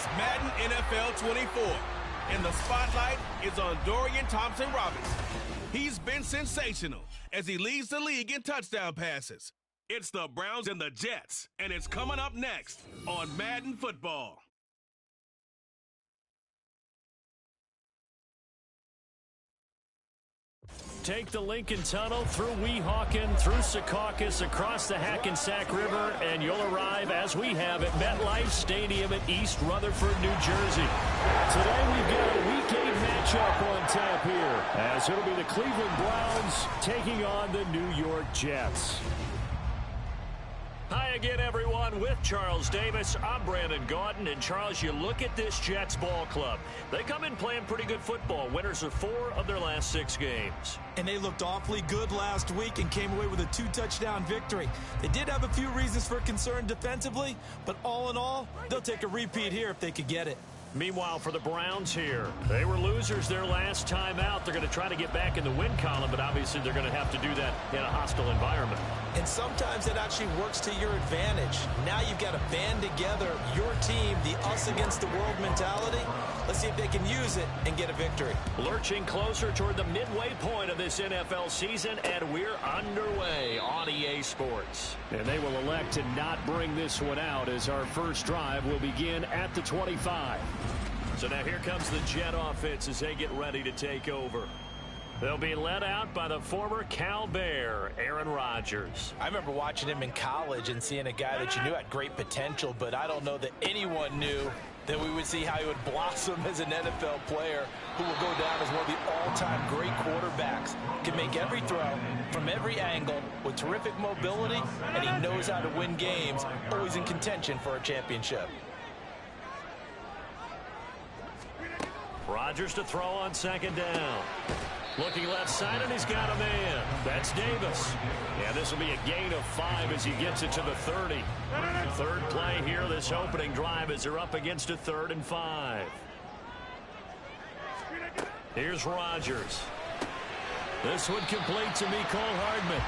It's Madden NFL 24, and the spotlight is on Dorian Thompson-Robinson. He's been sensational as he leads the league in touchdown passes. It's the Browns and the Jets, and it's coming up next on Madden Football. Take the Lincoln Tunnel through Weehawken, through Secaucus, across the Hackensack River, and you'll arrive, as we have, at MetLife Stadium in East Rutherford, New Jersey. Today we've got a Week 8 matchup on tap here, as it'll be the Cleveland Browns taking on the New York Jets. Hi again, everyone. With Charles Davis, I'm Brandon Gaudin. And, Charles, you look at this Jets ball club. They come in playing pretty good football. Winners of 4 of their last 6 games. And they looked awfully good last week and came away with a 2-touchdown victory. They did have a few reasons for concern defensively, but all in all, they'll take a repeat here if they could get it. Meanwhile, for the Browns here, they were losers their last time out. They're going to try to get back in the win column, but obviously they're going to have to do that in a hostile environment. And sometimes it actually works to your advantage. Now you've got to band together your team, the us against the world mentality. Let's see if they can use it and get a victory. Lurching closer toward the midway point of this NFL season, and we're underway on EA Sports. And they will elect to not bring this one out as our first drive will begin at the 25. So now here comes the Jet offense as they get ready to take over. They'll be led out by the former Cal Bear, Aaron Rodgers. I remember watching him in college and seeing a guy that you knew had great potential, but I don't know that anyone knew that we would see how he would blossom as an NFL player who will go down as one of the all-time great quarterbacks. Can make every throw from every angle with terrific mobility, and he knows how to win games, always in contention for a championship. Rodgers to throw on second down. Looking left side, and he's got a man. That's Davis. And this will be a gain of 5 as he gets it to the 30. Third play here, this opening drive, as they're up against a 3rd and 5. Here's Rodgers. This one complete to Mecole Hardman.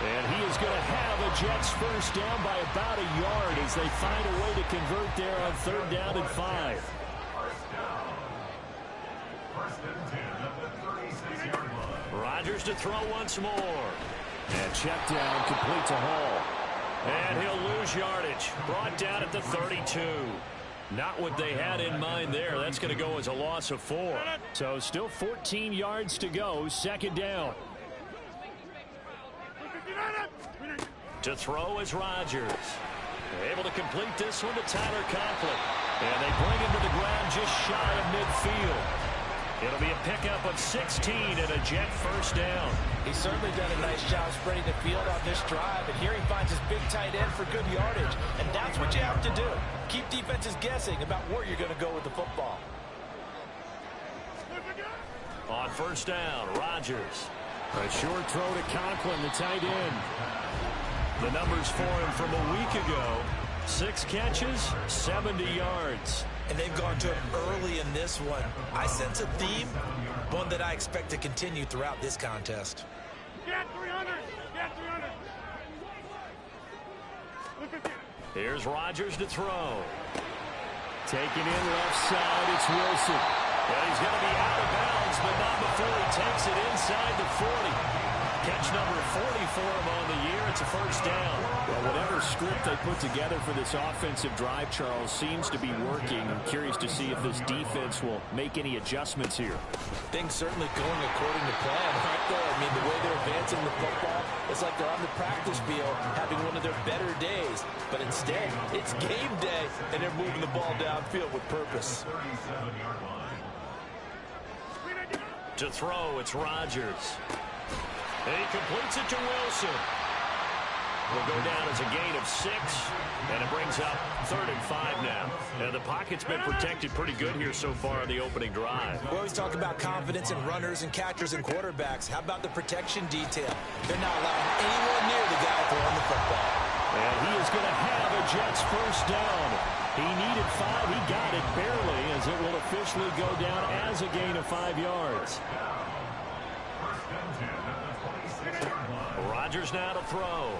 And he is going to have a Jets first down by about a yard as they find a way to convert there on 3rd down and 5. Rodgers to throw once more. And check down, complete to Hall. And he'll lose yardage. Brought down at the 32. Not what they had in mind there. That's going to go as a loss of 4. So still 14 yards to go. Second down. To throw is Rodgers. Able to complete this one to Tyler Conklin. And they bring him to the ground just shy of midfield. It'll be a pickup of 16 and a Jet first down. He's certainly done a nice job spreading the field on this drive, and here he finds his big tight end for good yardage. And that's what you have to do. Keep defenses guessing about where you're going to go with the football. On first down, Rodgers. A short throw to Conklin, the tight end. The numbers for him from a week ago. 6 catches, 70 yards. And they've gone to him early in this one. I sense a theme, one that I expect to continue throughout this contest. Get 300! Get 300! Here's Rodgers to throw. Taking in left side, it's Wilson. And he's going to be out of bounds, but not before he takes it inside the 40. Catch number 40 for him on the year. It's a first down. Well, whatever script they put together for this offensive drive, Charles, seems to be working. I'm curious to see if this defense will make any adjustments here. Things certainly going according to plan, aren't they? I mean, the way they're advancing the football, it's like they're on the practice field having one of their better days. But instead, it's game day, and they're moving the ball downfield with purpose. To throw, it's Rodgers. And he completes it to Wilson. Will go down as a gain of 6, and it brings up 3rd and 5 now. And the pocket's been protected pretty good here so far in the opening drive. We always talk about confidence in runners and catchers and quarterbacks. How about the protection detail? They're not allowing anyone near the guy throwing the football. And he is going to have a Jets first down. He needed 5. He got it barely, as it will officially go down as a gain of 5 yards. Rodgers now to throw.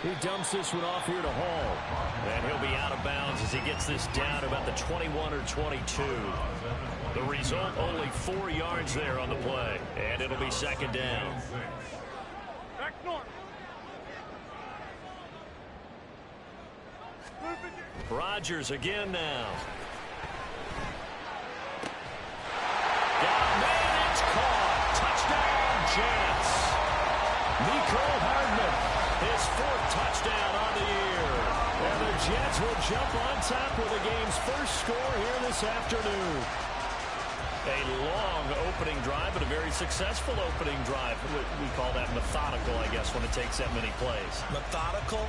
He dumps this one off here to Hall. And he'll be out of bounds as he gets this down about the 21 or 22. The result, only 4 yards there on the play. And it'll be second down. Back north. Rodgers again now. Down man, it's caught. Touchdown, Jets. Nico Hardman, his 4th touchdown on the year. And the Jets will jump on top with the game's first score here this afternoon. A long opening drive, but a very successful opening drive. We call that methodical, I guess, when it takes that many plays. Methodical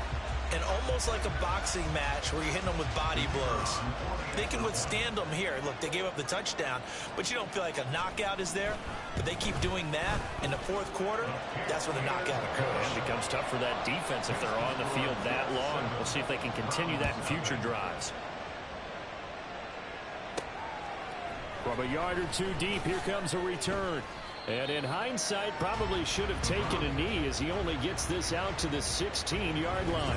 and almost like a boxing match where you're hitting them with body blows. They can withstand them here. Look, they gave up the touchdown, but you don't feel like a knockout is there. But they keep doing that in the 4th quarter. That's when the knockout occurs. It becomes tough for that defense if they're on the field that long. We'll see if they can continue that in future drives. From a yard or 2 deep, here comes a return. And in hindsight, probably should have taken a knee as he only gets this out to the 16-yard line.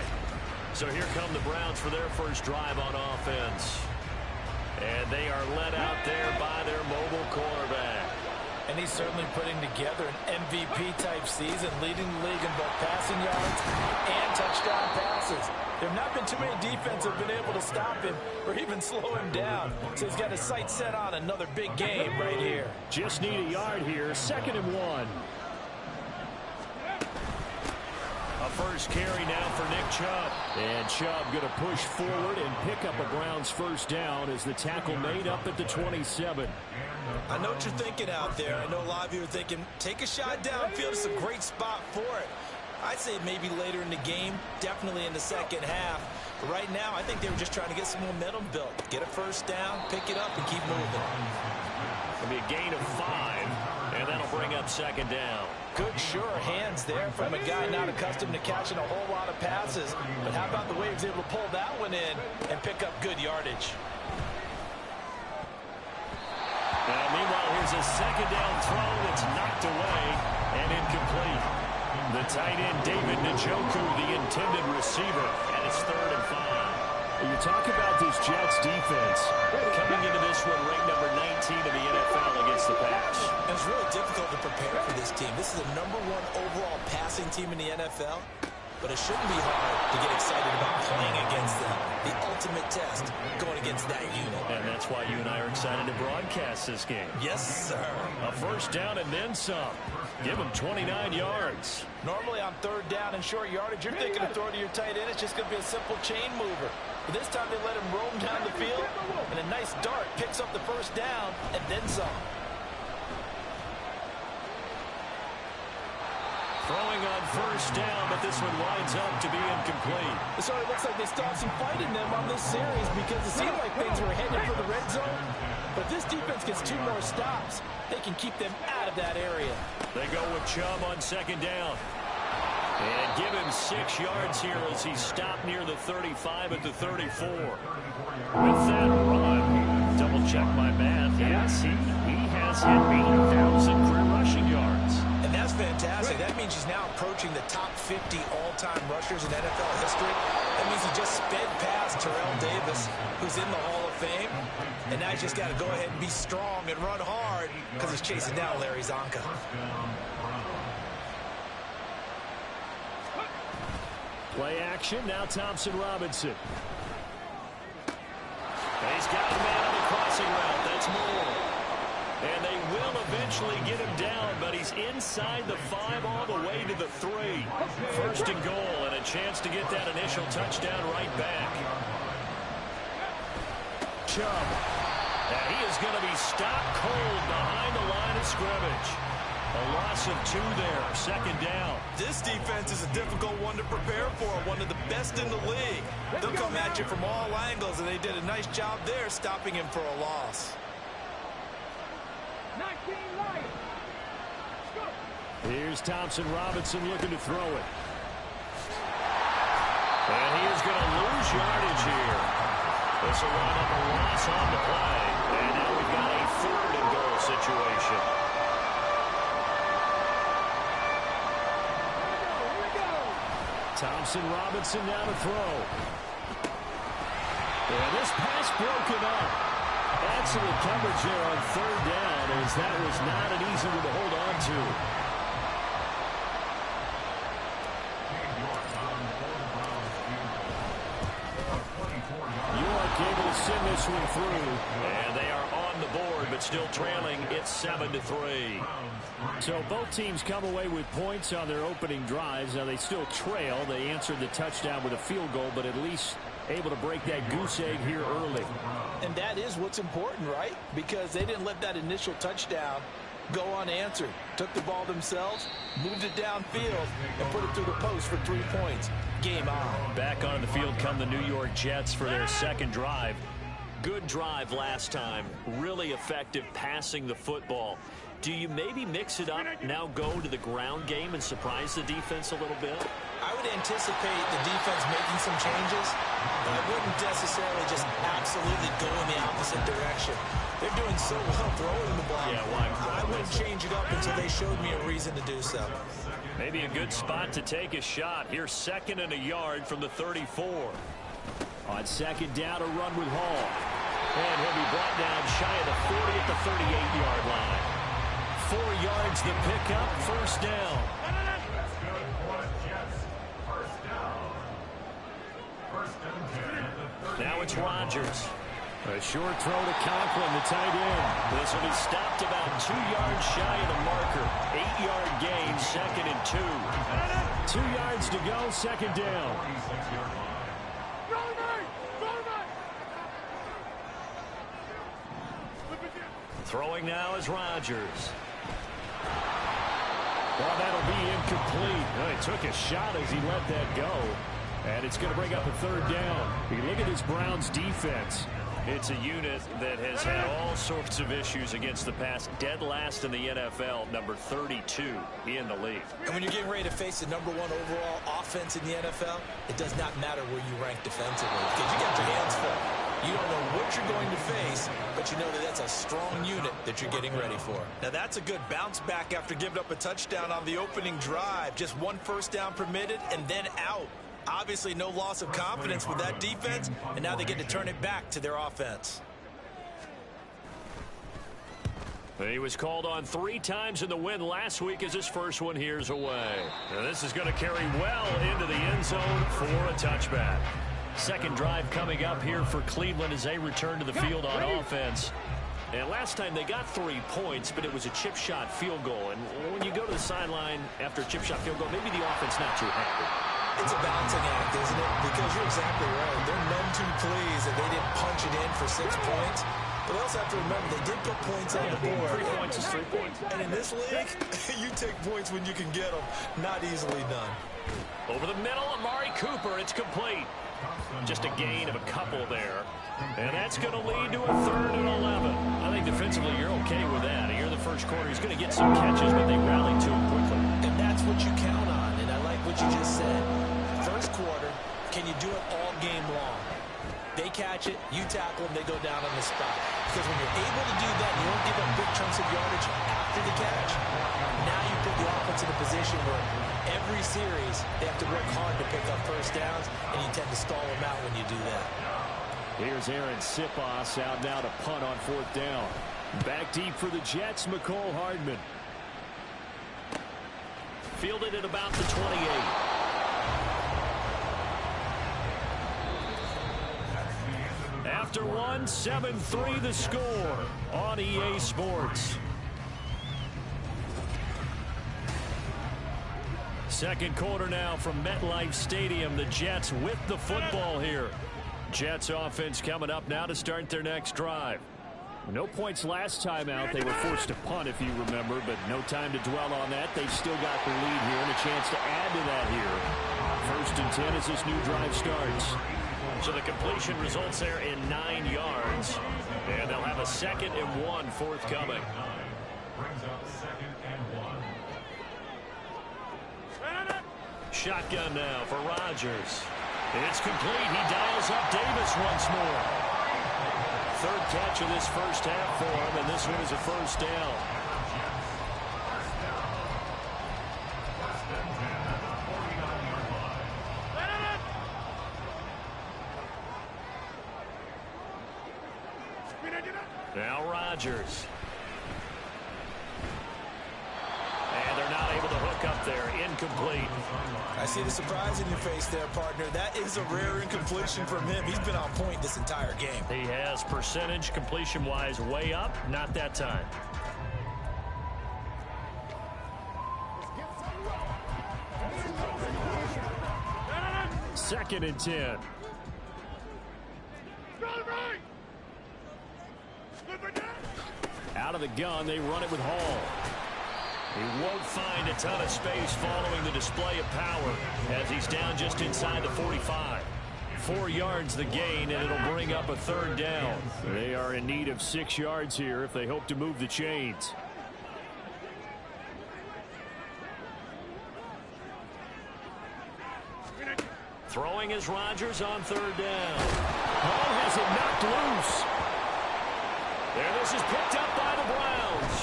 So here come the Browns for their first drive on offense. And they are led out there by their mobile quarterback. And he's certainly putting together an MVP-type season, leading the league in both passing yards and touchdown passes. There have not been too many defenses that have been able to stop him or even slow him down. So he's got his sights set on another big game right here. Just need a yard here, 2nd and 1. A first carry now for Nick Chubb. And Chubb going to push forward and pick up a Browns first down as the tackle made up at the 27. I know what you're thinking out there. I know a lot of you are thinking, take a shot downfield. It's a great spot for it. I'd say maybe later in the game, definitely in the second half. But right now, I think they were just trying to get some momentum built. Get a first down, pick it up, and keep moving. It'll be a gain of 5, and that'll bring up second down. Good, sure hands there from a guy not accustomed to catching a whole lot of passes. But how about the way he was able to pull that one in and pick up good yardage? Now, meanwhile, here's a second down throw that's knocked away and incomplete. The tight end, David Njoku, the intended receiver, and it's 3rd and 5. You talk about this Jets defense. Coming into this one, ranked number 19 in the NFL against the pass. It's really difficult to prepare for this team. This is the #1 overall passing team in the NFL. But it shouldn't be hard to get excited about playing against them. The ultimate test going against that unit. And that's why you and I are excited to broadcast this game. Yes, sir. A first down and then some. Give them 29 yards. Normally on 3rd down and short yardage, you're thinking of throw to your tight end. It's just going to be a simple chain mover. But this time they let him roam down the field, and a nice dart picks up the first down and then some. Throwing on first down, but this one winds up to be incomplete. So it looks like they still have some fight in them on this series because it seemed like things were headed for the red zone. But if this defense gets 2 more stops, they can keep them out of that area. They go with Chubb on second down. And give him 6 yards here as he's stopped near the 35 at the 34. With that run, double check my math. Yes, he has hit 8,000 career rushing yards. And that's fantastic. That means he's now approaching the top 50 all-time rushers in NFL history. That means he just sped past Terrell Davis, who's in the Hall of Fame. And now he's just got to go ahead and be strong and run hard because he's chasing down Larry Zonka. Play action, now Thompson Robinson. He's got a man on the crossing route. That's Moore. And they will eventually get him down, but he's inside the 5 all the way to the 3. First and goal, and a chance to get that initial touchdown right back. Chubb. And he is going to be stopped cold behind the line of scrimmage. A loss of 2 there, second down. This defense is a difficult one to prepare for, one of the best in the league. They'll come at you from all angles, and they did a nice job there stopping him for a loss. 19 Lions. Here's Thompson Robinson looking to throw it. And he is going to lose yardage here. This will run up a loss on the play. And now we've got a 3rd and goal situation. Thompson Robinson now to throw. And this pass broken up. Excellent coverage there on third down, as that was not an easy one to hold on to. York able to send this one through. And they are on the board, but still trailing. It's 7-3. So both teams come away with points on their opening drives. Now they still trail. They answered the touchdown with a field goal, but at least able to break that goose egg here early. And that is what's important, right? Because they didn't let that initial touchdown go unanswered. Took the ball themselves, moved it downfield, and put it through the post for 3 points. Game on. Back on the field come the New York Jets for their second drive. Good drive last time. Really effective passing the football. Do you maybe mix it up, now go to the ground game and surprise the defense a little bit? I would anticipate the defense making some changes, but I wouldn't necessarily just absolutely go in the opposite direction. They're doing so well throwing the ball. Yeah, I wouldn't change it up until they showed me a reason to do so. Maybe a good spot to take a shot. Here's 2nd and a yard from the 34. On second down, a run with Hall. And he'll be brought down shy of the 40 at the 38-yard line. 4 yards the pickup, first down. Now it's Rodgers. A short throw to Conklin, the tight end. This will be stopped about 2 yards shy of the marker. 8-yard gain, 2nd and 2. 2 yards to go, second down. Throwing now is Rodgers. Well, that'll be incomplete. Well, he took a shot as he let that go. And it's going to bring up a third down. You look at this Browns defense. It's a unit that has had all sorts of issues against the pass. Dead last in the NFL, number 32 in the league. And when you're getting ready to face the #1 overall offense in the NFL, it does not matter where you rank defensively because you got your hands full. You don't know what you're going to face, but you know that that's a strong unit that you're getting ready for. Now, that's a good bounce back after giving up a touchdown on the opening drive. Just 1 first down permitted and then out. Obviously, no loss of confidence with that defense, and now they get to turn it back to their offense. He was called on 3 times in the win last week as his first one here's away. Now this is going to carry well into the end zone for a touchback. Second drive coming up here for Cleveland as they return to the field on offense. And last time they got 3 points, but it was a chip shot field goal. And when you go to the sideline after a chip shot field goal, maybe the offense not too happy. It's a balancing act, isn't it? Because you're exactly right. They're none too pleased that they didn't punch it in for 6 points. But they also have to remember they did put points on the board. 3 points is 3 points. And in this league, you take points when you can get them. Not easily done. Over the middle, Amari Cooper. It's complete. Just a gain of a couple there. And that's going to lead to a 3rd and 11. I think defensively you're okay with that. Here in the first quarter, he's going to get some catches, but they rallied to him quickly. And that's what you count on. And I like what you just said. First quarter, can you do it all game long? They catch it, you tackle them, they go down on the spot. Because when you're able to do that, you don't give up big chunks of yardage after the catch. Now you put the offense in a position where every series they have to work hard to pick up first downs, and you tend to stall them out when you do that. Here's Aaron Sipos out now to punt on 4th down. Back deep for the Jets, McCole Hardman. Fielded at about the 28. After 1, 7-3 the score on EA Sports. Second quarter now from MetLife Stadium. The Jets with the football here. Jets offense coming up now to start their next drive. No points last time out. They were forced to punt, if you remember, but no time to dwell on that. They've still got the lead here and a chance to add to that here. 1st and 10 as this new drive starts. So the completion results there in 9 yards. And they'll have a 2nd and 1 forthcoming. Shotgun now for Rodgers. It's complete. He dials up Davis once more. 3rd catch of this first half for him, and this one is a first down. Now Rodgers. And they're not able to hook up there. Incomplete. I see the surprise in your face there, partner. That is a rare incompletion from him. He's been on point this entire game. He has percentage completion-wise way up. Not that time. Second and 10. Out of the gun, they run it with Hall. He won't find a ton of space following the display of power as he's down just inside the 45. 4 yards the gain, and it'll bring up a third down. They are in need of 6 yards here if they hope to move the chains. Throwing is Rodgers on third down. Hall has it knocked loose. And this is picked up by the Browns.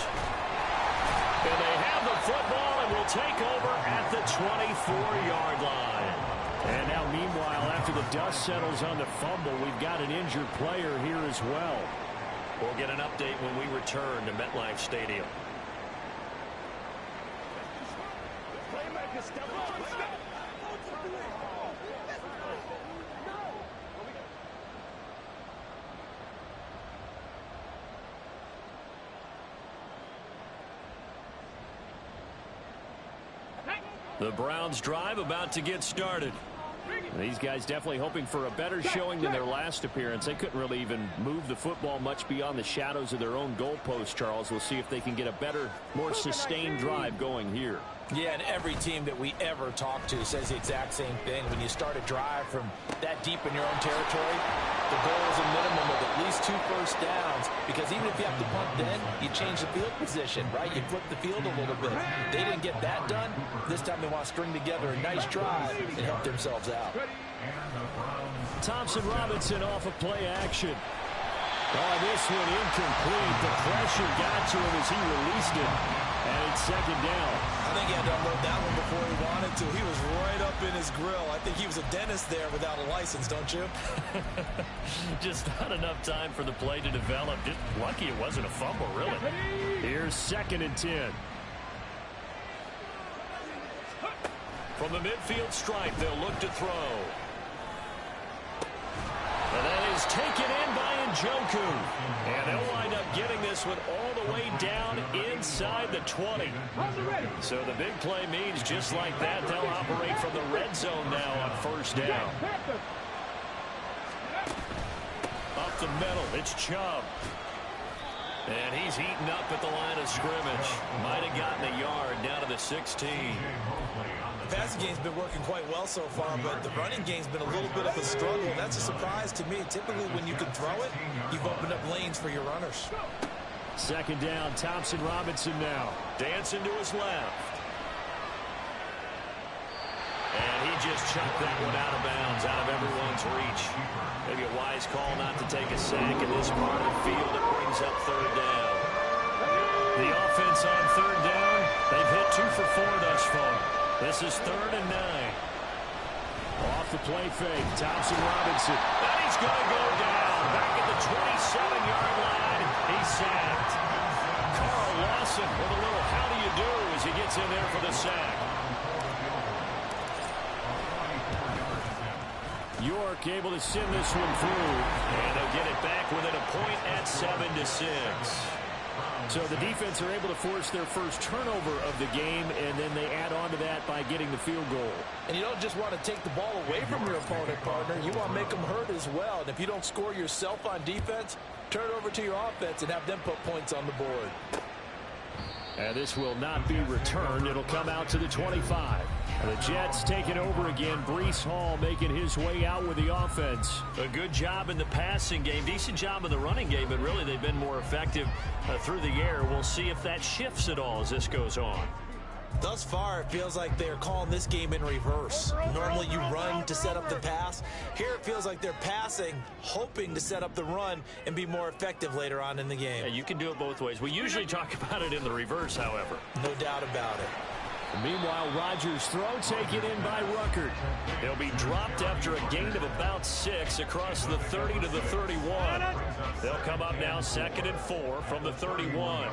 And they have the football and will take over at the 24-yard line. And now, meanwhile, after the dust settles on the fumble, we've got an injured player here as well. We'll get an update when we return to MetLife Stadium. The Browns drive about to get started. These guys definitely hoping for a better showing than their last appearance. They couldn't really even move the football much beyond the shadows of their own goalpost, Charles. We'll see if they can get a better, more sustained drive going here. Yeah, and every team that we ever talk to says the exact same thing. When you start a drive from that deep in your own territory, the goal is a minimum of at least 2 first downs, because even if you have to punt then, you change the field position, right? You flip the field a little bit. They didn't get that done. This time they want to string together a nice drive and help themselves out. Thompson Robinson off of play action. Oh, this one incomplete. The pressure got to him as he released it. And it's second down. I think he had to unload that one before he wanted to. He was right up in his grill. I think he was a dentist there without a license, don't you? Just not enough time for the play to develop. Just lucky it wasn't a fumble, really. Here's second and 10. From the midfield stripe, they'll look to throw. And that is taken in by Njoku. And they'll wind up getting this one all the way down inside the 20. So the big play means just like that, they'll operate from the red zone now on first down. Up the middle, it's Chubb. And he's heating up at the line of scrimmage. Might have gotten a yard down to the 16. The passing game's been working quite well so far, but the running game's been a little bit of a struggle. That's a surprise to me. Typically, when you can throw it, you've opened up lanes for your runners. Second down, Thompson Robinson now. Dancing to his left. And he just chucked that one out of bounds, out of everyone's reach. Maybe a wise call not to take a sack in this part of the field. It brings up third down. The offense on third down, they've hit 2 for 4 thus far. This is 3rd and 9. Off the play fake, Thompson Robinson. And he's going to go down. Back at the 27-yard line. He's sacked. Carl Lawson with a little how do you do as he gets in there for the sack. York able to send this one through. And they'll get it back within a point at 7-6. So the defense are able to force their first turnover of the game, and then they add on to that by getting the field goal. And you don't just want to take the ball away from your opponent, partner. You want to make them hurt as well. And if you don't score yourself on defense, turn it over to your offense and have them put points on the board. And this will not be returned. It'll come out to the 25. The Jets taking over again. Breece Hall making his way out with the offense. A good job in the passing game. Decent job in the running game, but really they've been more effective through the air. We'll see if that shifts at all as this goes on. Thus far, it feels like they're calling this game in reverse. Normally you run to set up the pass. Here it feels like they're passing, hoping to set up the run and be more effective later on in the game. Yeah, you can do it both ways. We usually talk about it in the reverse, however. No doubt about it. Meanwhile, Rodgers' throw taken in by Ruckert. He'll be dropped after a gain of about 6 across the 30 to the 31. They'll come up now 2nd and 4 from the 31.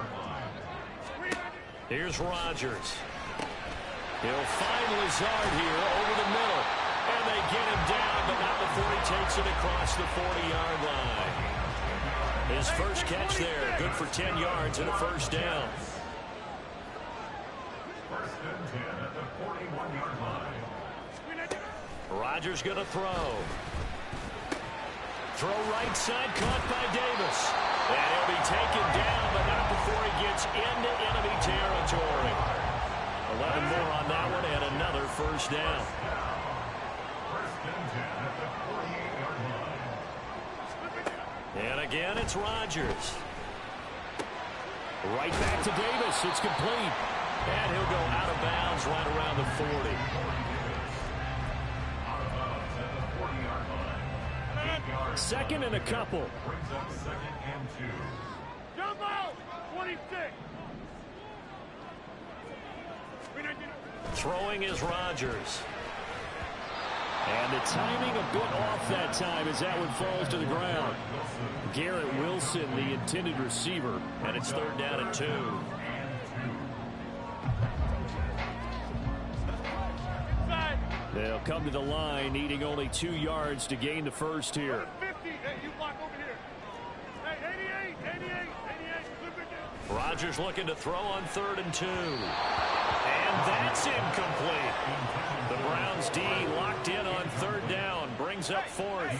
Here's Rodgers. He'll find Lazard here over the middle. And they get him down, but not before he takes it across the 40-yard line. His first catch there, good for 10 yards and a first down. First and 10 at the 41-yard line. Rodgers going to throw. Throw right side, caught by Davis. And he'll be taken down, but not before he gets into enemy territory. 11 more on that one, and another first down. First and 10 at the 48-yard line. And again, it's Rodgers. Right back to Davis. It's complete. And he'll go out of bounds right around the 40. Out of bounds at the 40-yard line. 8 yards. Second and a couple. Brings up 2nd and 2. Jump out! 26! Throwing is Rodgers. And the timing a bit off that time as that one falls to the ground. Garrett Wilson, the intended receiver, and it's 3rd down and 2. They'll come to the line, needing only 2 yards to gain the first here. 50! Hey, you block over here! Hey, 88! 88! 88! Rodgers looking to throw on 3rd and 2. And that's incomplete. The Browns D locked in on 3rd down, brings up 4th.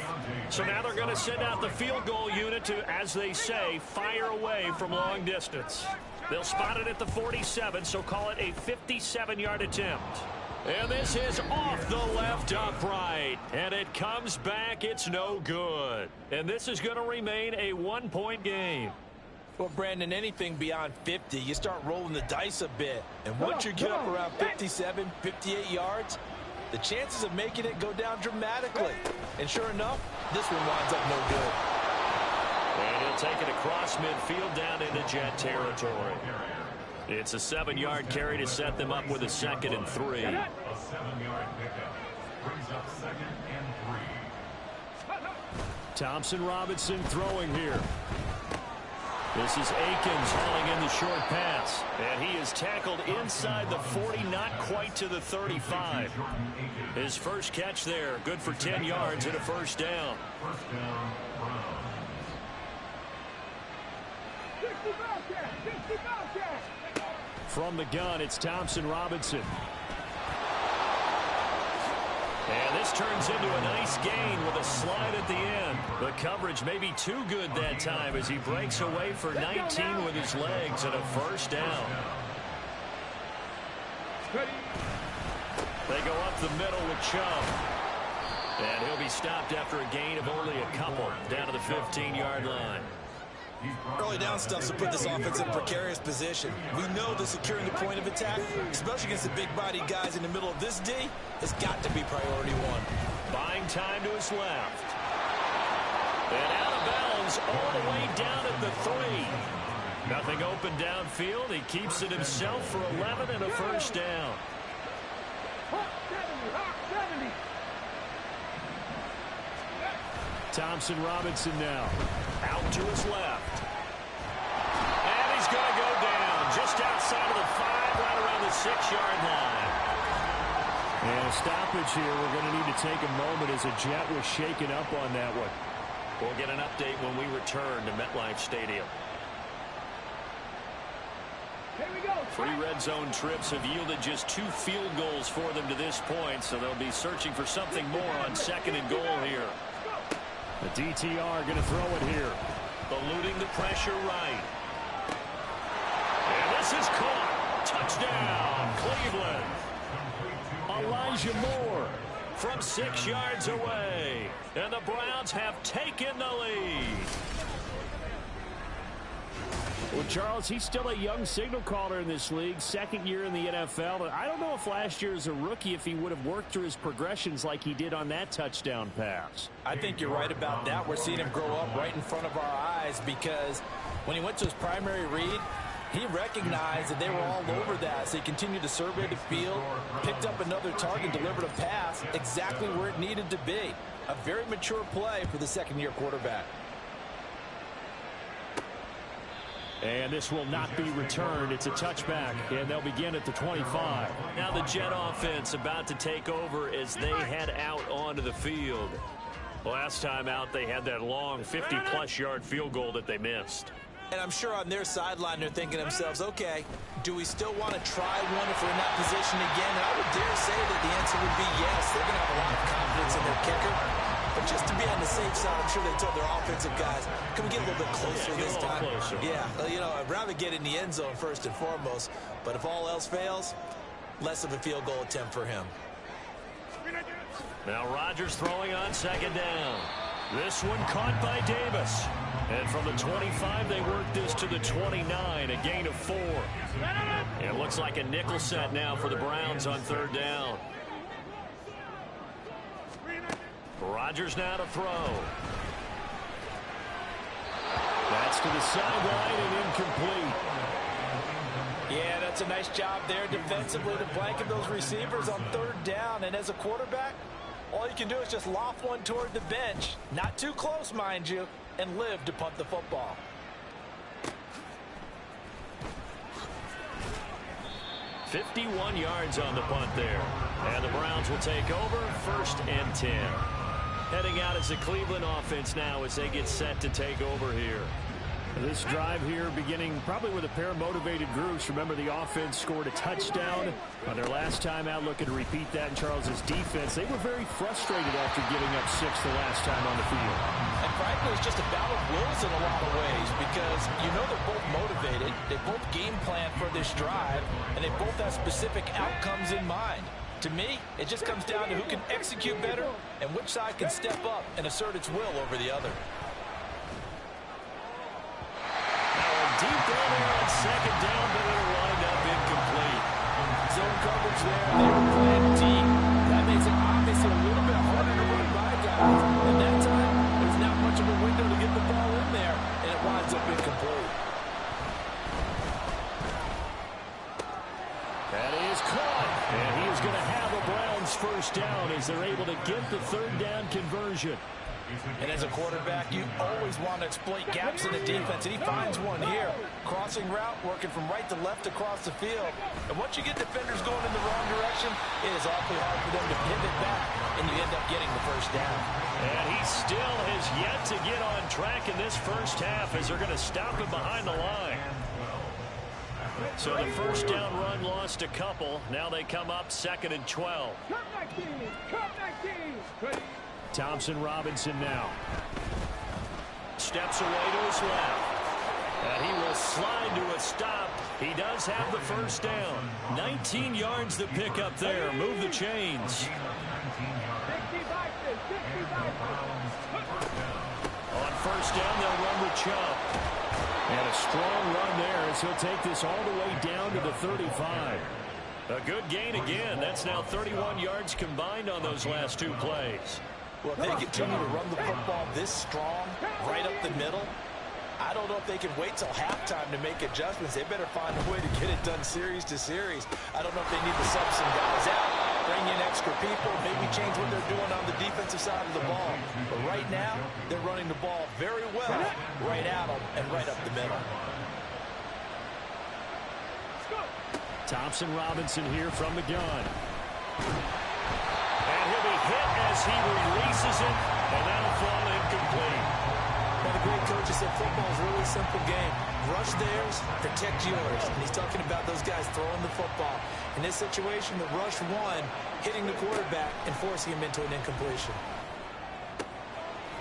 So now they're going to send out the field goal unit to, as they say, fire away from long distance. They'll spot it at the 47, so call it a 57-yard attempt. And this is off the left upright. And it comes back. It's no good. And this is going to remain a 1-point game. Well, Brandon, anything beyond 50, you start rolling the dice a bit. And once you get up around 57, 58 yards, the chances of making it go down dramatically. And sure enough, this one winds up no good. And he'll take it across midfield down into Jet territory. It's a 7-yard carry to set them up with a 2nd and 3. A 7-yard pickup. Brings up 2nd and 3. Thompson Robinson throwing here. This is Akins hauling in the short pass. And he is tackled inside the 40, not quite to the 35. His first catch there, good for 10 yards and a first down. First down, Browns. From the gun, it's Thompson Robinson. And this turns into a nice gain with a slide at the end. The coverage may be too good that time as he breaks away for 19 with his legs and a first down. They go up the middle with Chubb. And he'll be stopped after a gain of only a couple down to the 15-yard line. Early down stuff to put this offense in a precarious position. We know the securing the point of attack, especially against the big-bodied guys in the middle of this D, has got to be priority one. Buying time to his left. And out of bounds all the way down at the 3. Nothing open downfield. He keeps it himself for 11 and a first down. Thompson Robinson now. Out to his left. And he's going to go down just outside of the 5, right around the 6-yard line. And a stoppage here. We're going to need to take a moment as a Jet was shaken up on that one. We'll get an update when we return to MetLife Stadium. Here we go. 3 red zone trips have yielded just 2 field goals for them to this point, so they'll be searching for something more on 2nd and goal here. The DTR going to throw it here. Eluding the pressure right. And this is caught. Touchdown, Cleveland. Elijah Moore from 6 yards away. And the Browns have taken the lead. Well, Charles, he's still a young signal caller in this league, 2nd year in the NFL. But I don't know if last year as a rookie, if he would have worked through his progressions like he did on that touchdown pass. I think you're right about that. We're seeing him grow up right in front of our eyes because when he went to his primary read, He recognized that they were all over that, so he continued to survey the field, picked up another target, delivered a pass exactly where it needed to be. A very mature play for the second-year quarterback. And this will not be returned. It's a touchback, and they'll begin at the 25. Now the Jet offense about to take over as they head out onto the field. Last time out, they had that long 50-plus yard field goal that they missed. And I'm sure on their sideline they're thinking to themselves, okay, do we still want to try one if we're in that position again? And I would dare say that the answer would be yes. They're going to have a lot of confidence in their kicker. But just to be on the safe side, I'm sure they told their offensive guys, can we get a little bit closer this time? Closer. Yeah, you know, I'd rather get in the end zone first and foremost. But if all else fails, less of a field goal attempt for him. Now Rodgers throwing on second down. This one caught by Davis. And from the 25, they work this to the 29, a gain of 4. It looks like a nickel set now for the Browns on third down. Rodgers now to throw. That's to the sideline and incomplete. Yeah, that's a nice job there defensively to blanket those receivers on third down. And as a quarterback, all you can do is just loft one toward the bench. Not too close, mind you, and live to punt the football. .51 yards on the punt there. And the Browns will take over, 1st and 10. Heading out as the Cleveland offense now as they get set to take over here. This drive here beginning probably with a pair of motivated groups. Remember, the offense scored a touchdown on their last time out, looking to repeat that in Charles's defense. They were very frustrated after giving up 6 the last time on the field. And frankly, it's just a battle of wills in a lot of ways because you know they're both motivated. They both game plan for this drive, and they both have specific outcomes in mind. To me, it just comes down to who can execute better and which side can step up and assert its will over the other. Deep down there on second down, but it'll wind up incomplete. Zone coverage there, they were playing deep. That makes it obviously a little bit harder to run by guys. And that time, there's not much of a window to get the ball in there, and it winds up incomplete. That is caught, and he is going to have a Browns first down as they're able to get the third down conversion. And as a quarterback, you always want to exploit gaps in the defense, and he finds one here. Crossing route, working from right to left across the field. And once you get defenders going in the wrong direction, it is awfully hard for them to pivot back, and you end up getting the first down. And he still has yet to get on track in this first half as they're going to stop him behind the line. So the first down run lost a couple. Now they come up 2nd and 12. Thompson Robinson now. Steps away to his left. And he will slide to a stop. He does have the first down. 19 yards to pick up there. Move the chains. On first down, they'll run with Chubb. And a strong run there as he'll take this all the way down to the 35. A good gain again. That's now 31 yards combined on those last 2 plays. Well, if they continue to run the football this strong, right up the middle, I don't know if they can wait till halftime to make adjustments. They better find a way to get it done series to series. I don't know if they need to sub some guys out, bring in extra people, maybe change what they're doing on the defensive side of the ball. But right now, they're running the ball very well right at them and right up the middle. Thompson Robinson here from the gun. And he'll be hit as he releases it, and that'll fall incomplete. Now, the great coach said football is a really simple game. Rush theirs, protect yours. And he's talking about those guys throwing the football. In this situation, the rush one, hitting the quarterback and forcing him into an incompletion.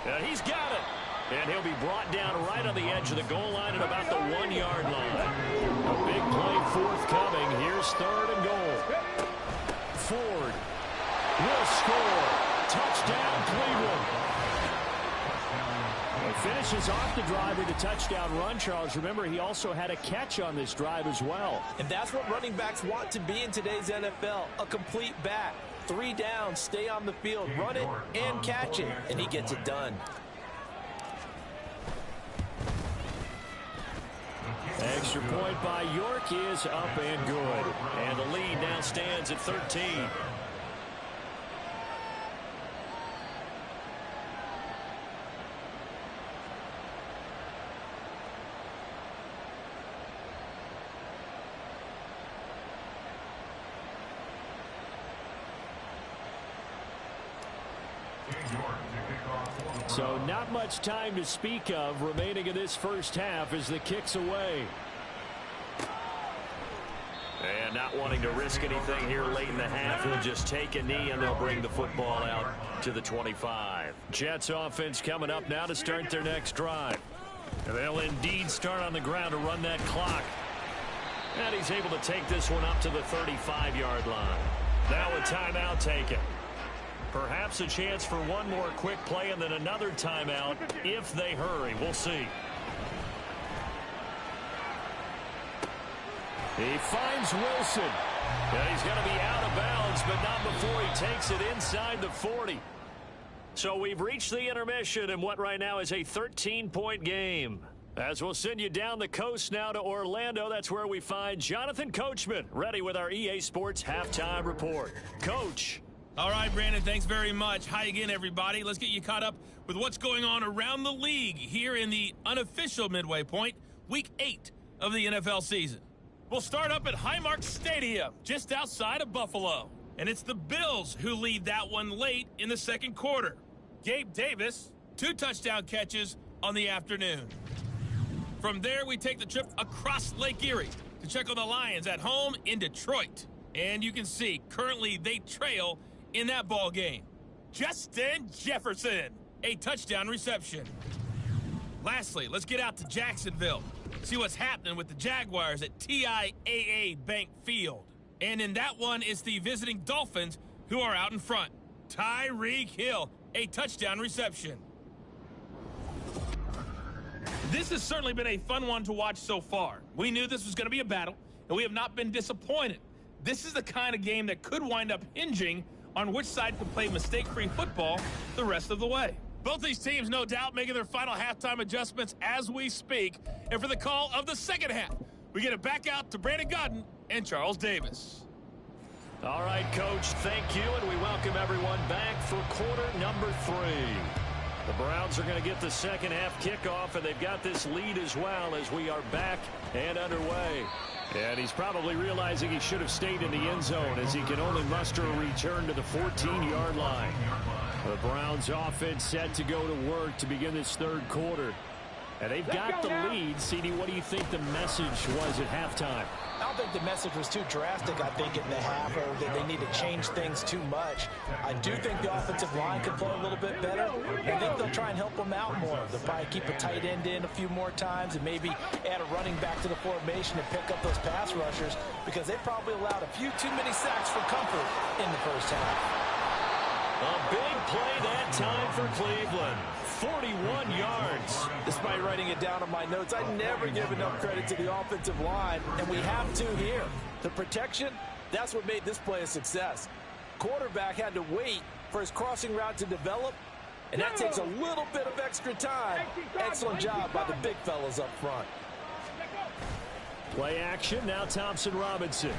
And he's got it. And he'll be brought down right on the edge of the goal line at about the 1-yard line. A big play forthcoming. Here's 3rd and goal. Ford will score. Touchdown, Cleveland. He finishes off the drive with a touchdown run, Charles. Remember, he also had a catch on this drive as well. And that's what running backs want to be in today's NFL, a complete back. 3 downs, stay on the field, run it and catch it, and he gets it done. Extra point by York is up and good. And the lead now stands at 13. So not much time to speak of remaining in this first half as the kick's away. And not wanting to risk anything here late in the half, he'll just take a knee and they'll bring the football out to the 25. Jets offense coming up now to start their next drive. And they'll indeed start on the ground to run that clock. And he's able to take this one up to the 35-yard line. Now a timeout taken. Perhaps a chance for one more quick play and then another timeout if they hurry. We'll see. He finds Wilson. And he's going to be out of bounds, but not before he takes it inside the 40. So we've reached the intermission in what right now is a 13-point game. As we'll send you down the coast now to Orlando, that's where we find Jonathan Coachman, ready with our EA Sports Halftime Report. Coach. All right, Brandon, thanks very much. Hi again, everybody. Let's get you caught up with what's going on around the league here in the unofficial midway point, Week 8 of the NFL season. We'll start up at Highmark Stadium, just outside of Buffalo. And it's the Bills who lead that one late in the second quarter. Gabe Davis, 2 touchdown catches on the afternoon. From there, we take the trip across Lake Erie to check on the Lions at home in Detroit. And you can see, currently they trail in that ball game. Justin Jefferson, a touchdown reception. Lastly, let's get out to Jacksonville. See what's happening with the Jaguars at TIAA Bank Field. And in that one, it's the visiting Dolphins who are out in front. Tyreek Hill, a touchdown reception. This has certainly been a fun one to watch so far. We knew this was going to be a battle, and we have not been disappointed. This is the kind of game that could wind up hinging on which side can play mistake-free football the rest of the way. Both these teams, no doubt, making their final halftime adjustments as we speak. And for the call of the second half, we get it back out to Brandon Godden and Charles Davis. All right, Coach, thank you, and we welcome everyone back for quarter number 3. The Browns are going to get the second half kickoff, and they've got this lead as well as we are back and underway. And he's probably realizing he should have stayed in the end zone as he can only muster a return to the 14-yard line. The Browns offense set to go to work to begin this third quarter. And they've got the lead. CD, what do you think the message was at halftime? I don't think the message was too drastic, I think, in the half, or that they need to change things too much. I do think the offensive line could play a little bit better. I think they'll try and help them out more. They'll probably keep a tight end in a few more times and maybe add a running back to the formation and pick up those pass rushers because they probably allowed a few too many sacks for comfort in the first half. A big play that time for Cleveland. 41 yards. Despite writing it down on my notes, I never give enough credit to the offensive line, and we have to here. The protection, that's what made this play a success. Quarterback had to wait for his crossing route to develop, and that takes a little bit of extra time. Excellent job by the big fellas up front. Play action, now Thompson Robinson.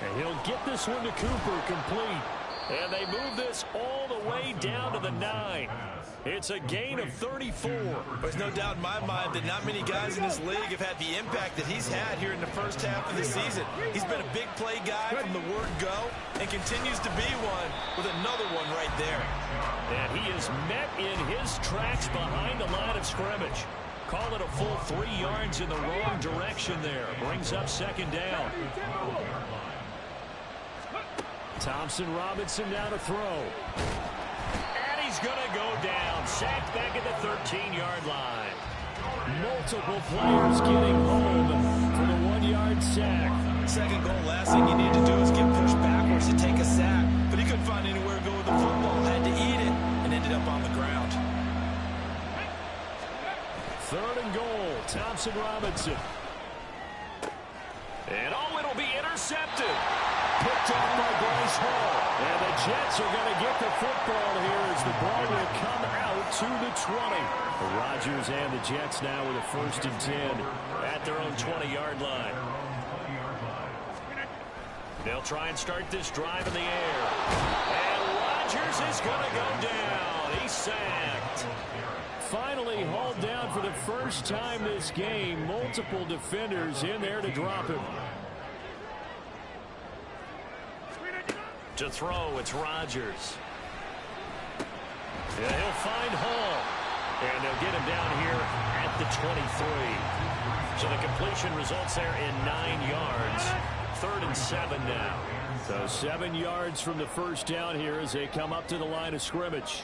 And he'll get this one to Cooper complete. And they move this all the way down to the 9. It's a gain of 34. There's no doubt in my mind that not many guys in this league have had the impact that he's had here in the first half of the season. He's been a big play guy from the word go and continues to be one with another one right there. And he is met in his tracks behind the line of scrimmage. Call it a full 3 yards in the wrong direction there. Brings up second down. Thompson Robinson now to throw. And he's going to go down. Sacked back at the 13-yard line. Multiple players getting home for the 1-yard sack. Second goal, last thing you need to do is get pushed backwards to take a sack. But he couldn't find anywhere to go with the football. Had to eat it and ended up on the ground. Third and goal, Thompson Robinson. And it'll be intercepted. picked off by Bryce Hall. And the Jets are going to get the football here as the ball will come out to the 20. Rodgers and the Jets now with a 1st and 10 at their own 20-yard line. They'll try and start this drive in the air. And Rodgers is going to go down. He's sacked. Finally hauled down for the first time this game. Multiple defenders in there to drop him. To throw, it's Rodgers. Yeah, he'll find Hall. And they'll get him down here at the 23. So the completion results there in 9 yards. 3rd and 7 now. So 7 yards from the first down here as they come up to the line of scrimmage.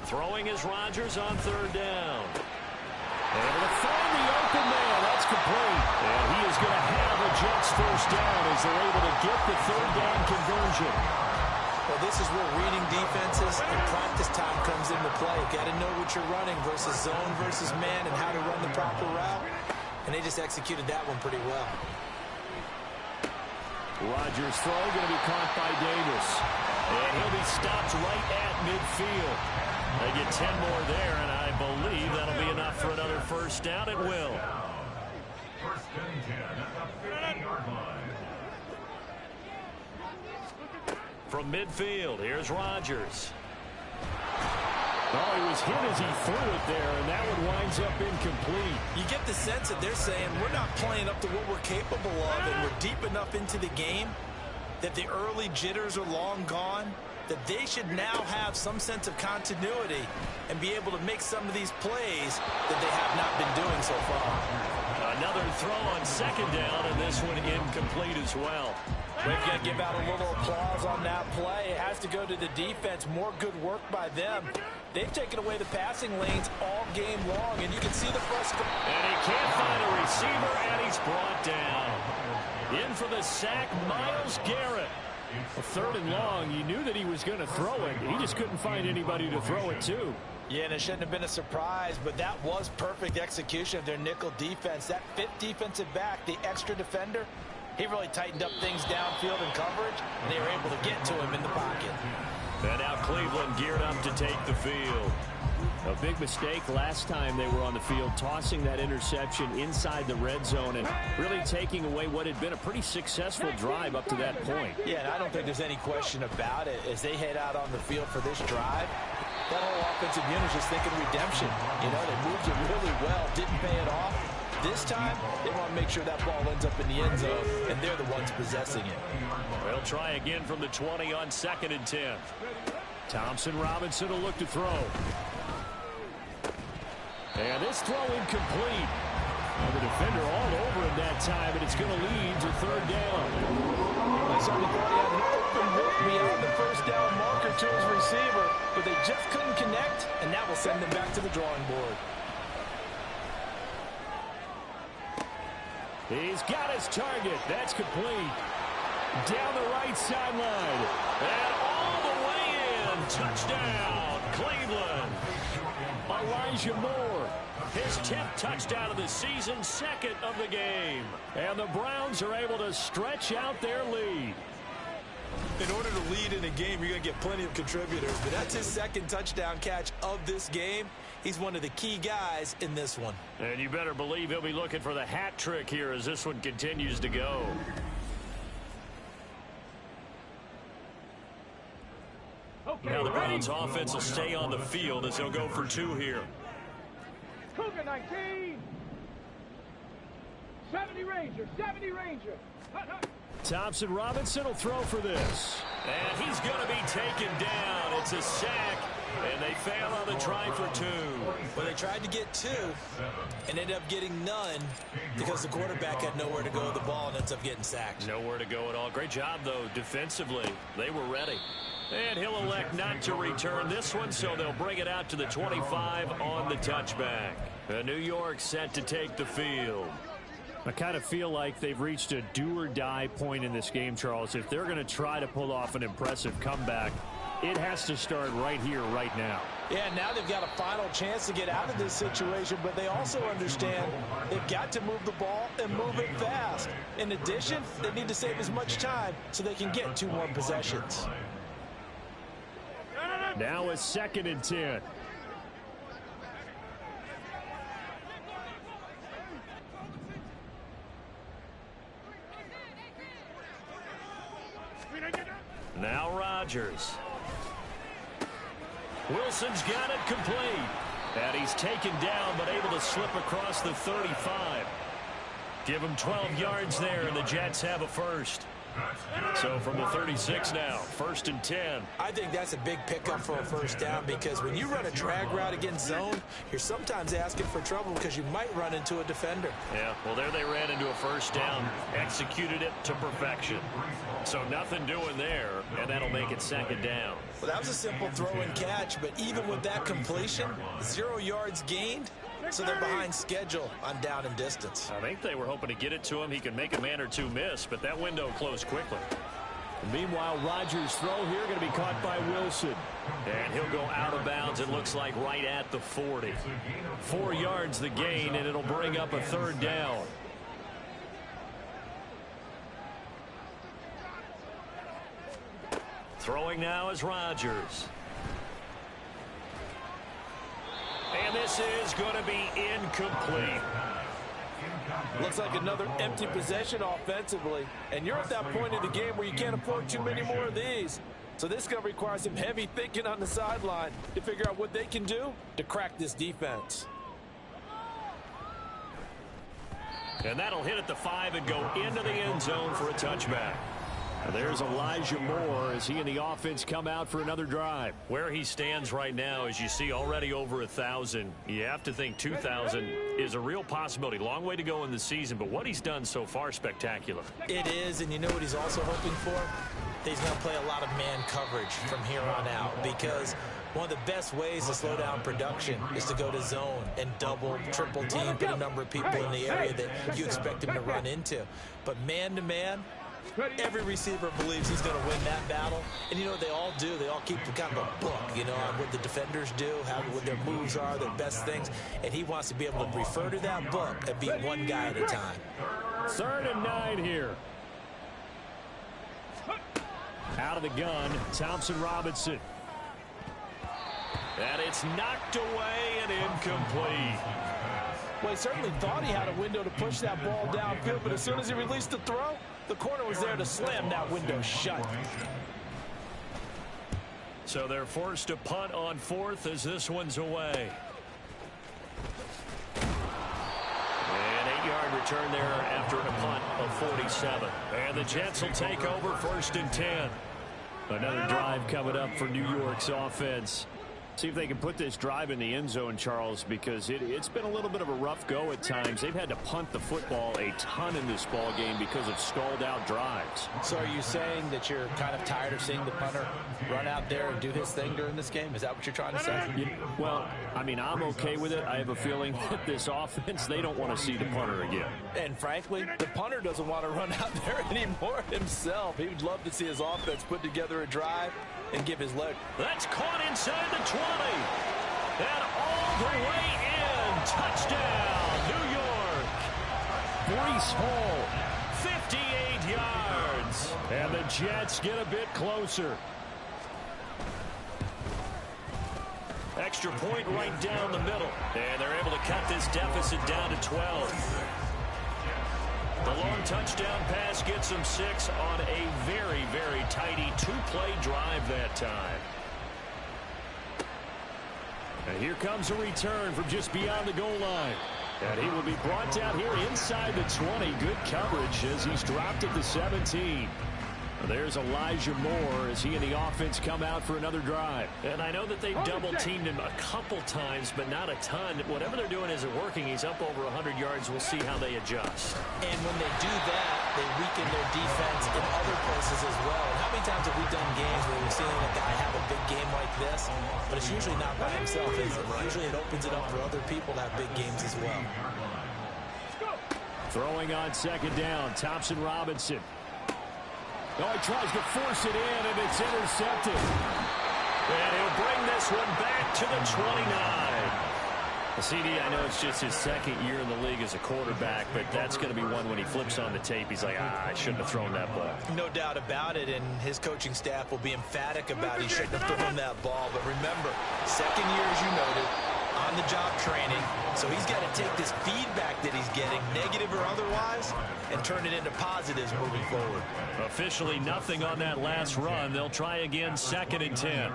Throwing is Rodgers on 3rd down. Able to find the open man. That's complete. And he is going to have a Jets 1st down as they're able to get the 3rd down conversion. Well, this is where reading defenses and practice time comes into play. You got to know what you're running versus zone versus man and how to run the proper route. And they just executed that one pretty well. Rodgers' throw going to be caught by Davis. And he'll be stopped right at midfield. They get 10 more there, and I believe that'll be enough for another 1st down. It will. 1st and 10 at the 50-yard line. From midfield, here's Rodgers. Oh, he was hit as he threw it there, and that one winds up incomplete. You get the sense that they're saying we're not playing up to what we're capable of, and we're deep enough into the game that the early jitters are long gone, that they should now have some sense of continuity and be able to make some of these plays that they have not been doing so far. Another throw on 2nd down, and this one incomplete as well. We've got to give out a little applause on that play. It has to go to the defense. More good work by them. They've taken away the passing lanes all game long, and you can see the frustration. And he can't find a receiver, and he's brought down. In for the sack, Myles Garrett. A 3rd and long. You knew that he was going to throw it. He just couldn't find anybody to throw it to. Yeah, and it shouldn't have been a surprise, but that was perfect execution of their nickel defense. That 5th defensive back, the extra defender, he really tightened up things downfield in coverage, and they were able to get to him in the pocket. And now Cleveland geared up to take the field. A big mistake last time they were on the field, tossing that interception inside the red zone and really taking away what had been a pretty successful drive up to that point. Yeah, and I don't think there's any question about it. As they head out on the field for this drive, that whole offensive unit is just thinking redemption. You know, they moved it really well, didn't pay it off. This time, they want to make sure that ball ends up in the end zone, and they're the ones possessing it. They'll try again from the 20 on 2nd and 10. Thompson Robinson will look to throw. And this throw incomplete. And the defender all over him that time, and it's going to lead to 3rd down. I certainly thought he had an open look beyond the 1st down marker to his receiver, but they just couldn't connect, and that will send them back to the drawing board. He's got his target. That's complete. Down the right sideline. And all the way in. Touchdown, Cleveland. Elijah Moore. His 10th touchdown of the season, 2nd of the game. And the Browns are able to stretch out their lead. In order to lead in a game, you're going to get plenty of contributors. But that's his 2nd touchdown catch of this game. He's one of the key guys in this one. And you better believe he'll be looking for the hat trick here as this one continues to go. Okay, Now the Browns offense will stay on the field as they'll go for 2 here. Cougar 19. 70 Ranger, 70 Ranger. Thompson Robinson will throw for this. And he's going to be taken down. It's a sack, and they fail on the try for 2. Well, they tried to get 2 and ended up getting none because the quarterback had nowhere to go with the ball and ends up getting sacked. Nowhere to go at all. Great job, though, defensively. They were ready. And he'll elect not to return this one, so they'll bring it out to the 25 on the touchback. New York set to take the field. I kind of feel like they've reached a do-or-die point in this game, Charles. If they're going to try to pull off an impressive comeback, it has to start right here, right now. Yeah, now they've got a final chance to get out of this situation, but they also understand they've got to move the ball and move it fast. In addition, they need to save as much time so they can get 2 more possessions. Now a 2nd and 10. Now Rodgers. Wilson's got it complete. And he's taken down, but able to slip across the 35. Give him 12 yards there, and the Jets have a first. So from the 36 now, 1st and 10. I think that's a big pickup for a first down because when you run a drag route against zone, you're sometimes asking for trouble because you might run into a defender. Yeah, well, there they ran into a first down, executed it to perfection. So nothing doing there, and that'll make it 2nd down. Well, that was a simple throw and catch, but even with that completion, 0 yards gained. So they're behind schedule on down and distance. I think they were hoping to get it to him. He could make a man or 2 miss, but that window closed quickly. Meanwhile, Rodgers' throw here going to be caught by Wilson. And he'll go out of bounds, it looks like, right at the 40. 4 yards the gain, and it'll bring up a 3rd down. Throwing now is Rodgers. And this is going to be incomplete. Looks like another empty possession offensively. And you're at that point in the game where you can't afford too many more of these. So this is going to require some heavy thinking on the sideline to figure out what they can do to crack this defense. And that'll hit at the 5 and go into the end zone for a touchback. There's Elijah Moore as he and the offense come out for another drive. Where he stands right now, as you see, already over 1,000. You have to think 2,000 is a real possibility. Long way to go in the season, but what he's done so far, spectacular. It is, and you know what he's also hoping for? He's going to play a lot of man coverage from here on out because one of the best ways to slow down production is to go to zone and double, triple team, put a number of people in the area that you expect him to run into. But man-to-man, every receiver believes he's going to win that battle. And you know what they all do? They all keep kind of a book, you know, on what the defenders do, what their moves are, their best things. And he wants to be able to refer to that book and beat one guy at a time. 3rd and 9 here. Out of the gun, Thompson Robinson. And it's knocked away and incomplete. Well, he certainly thought he had a window to push that ball downfield, but as soon as he released the throw, the corner was there to slam that window shut. So they're forced to punt on 4th as this one's away. An 8-yard return there after a punt of 47. And the Jets will take over 1st and 10. Another drive coming up for New York's offense. See if they can put this drive in the end zone, Charles, because it's been a little bit of a rough go at times. They've had to punt the football a ton in this ball game because of stalled out drives. So are you saying that you're kind of tired of seeing the punter run out there and do his thing during this game? Is that what you're trying to say? Well, I mean, I'm okay with it. I have a feeling that this offense, they don't want to see the punter again. And frankly, the punter doesn't want to run out there anymore himself. He would love to see his offense put together a drive and give his leg. That's caught inside the 20. And all the way in. Touchdown, New York. Breece Hall, 58 yards. and the Jets get a bit closer. Extra point right down the middle. And they're able to cut this deficit down to 12. The long touchdown pass gets them 6 on a very, very tidy 2-play drive that time. And here comes a return from just beyond the goal line. And he will be brought down here inside the 20. Good coverage as he's dropped at the 17. There's Elijah Moore as he and the offense come out for another drive. And I know that they've double-teamed him a couple times, but not a ton. Whatever they're doing isn't working. He's up over 100 yards. We'll see how they adjust. And when they do that, they weaken their defense in other places as well. And how many times have we done games where we've seen a guy have a big game like this? But it's usually not by himself, is it? Usually it opens it up for other people to have big games as well. Throwing on 2nd down, Thompson Robinson. Oh, he tries to force it in, and it's intercepted. And he'll bring this one back to the 29. CD, I know it's just his second year in the league as a quarterback, but that's going to be one when he flips on the tape. He's like, I shouldn't have thrown that ball. No doubt about it, and his coaching staff will be emphatic about he shouldn't have thrown that ball. But remember, second year, as you noted, on-the-job training, so he's got to take this feedback that he's getting, negative or otherwise, and turn it into positives moving forward. Officially nothing on that last run. They'll try again, 2nd and 10.